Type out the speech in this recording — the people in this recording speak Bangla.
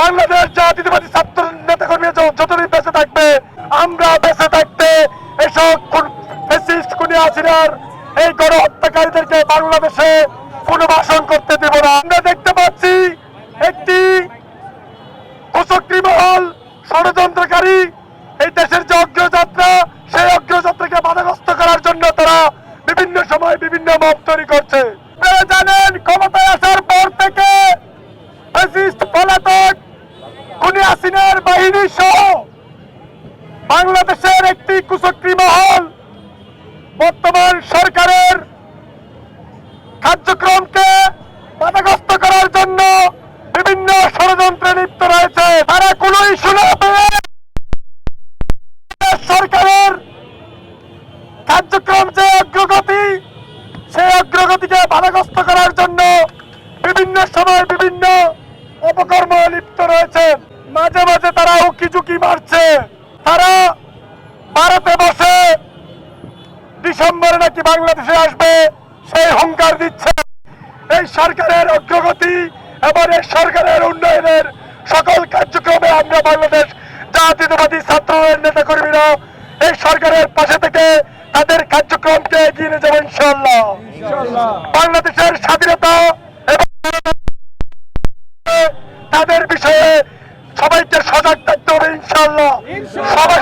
বাংলাদেশ জাতীয়তাবাদী ছাত্র নেতাকর্মী যতদিন বেঁচে থাকবে, আমরা বেঁচে থাকতে এসব ফ্যাসিস্ট খুনি হাসিনার এই গণহত্যাকারীদেরকে বাংলাদেশে পুনর্বাসন করতে দেব না। আমরা দেখতে পাচ্ছি একটি কুচক্রী মহল, ষড়যন্ত্রকারী এই দেশের যে অগ্রযাত্রা, সেই অগ্রযাত্রাকে বাধাগ্রস্ত করার জন্য তারা বিভিন্ন সময় বিভিন্ন মব তৈরি করছে। আপনারা জানেন, ক্ষমতায় আসার পর থেকে ফ্যাসিস্ট পলাতক খুনি হাসিনার বাহিনী সহ বাংলাদেশের একটি কুচক্রী মহল বর্তমান সরকারের কার্যক্রমকে বাধাগ্রস্ত করার জন্য বিভিন্ন ষড়যন্ত্রে লিপ্ত রয়েছে। তারা কোন ইস্যু না পেয়ে সরকারের কার্যক্রম যে অগ্রগতি, সেই অগ্রগতিকে বাধাগ্রস্ত করার জন্য বিভিন্ন সময় বিভিন্ন অপকর্ম লিপ্ত রয়েছে। মাঝে মাঝে তারা উকি ঝুঁকি মারছে। তারা ভারতে বসে ডিসেম্বরে নাকি বাংলাদেশে আসবে সেই হুঙ্কার দিচ্ছে। এই সরকারের অগ্রগতি এবং এই সরকারের উন্নয়নের সকল কার্যক্রমে আমরা বাংলাদেশ জাতীয়তাবাদী ছাত্র নেতা কর্মীরা এই সরকারের পাশে থেকে তাদের কার্যক্রমকে এগিয়ে নিয়ে যাবো ইনশাআল্লাহ। বাংলাদেশের স্বাধীনতা এবং তাদের বিষয়ে সবাইকে সজাগ থাকতে হবে ইনশাআল্লাহ। সবাই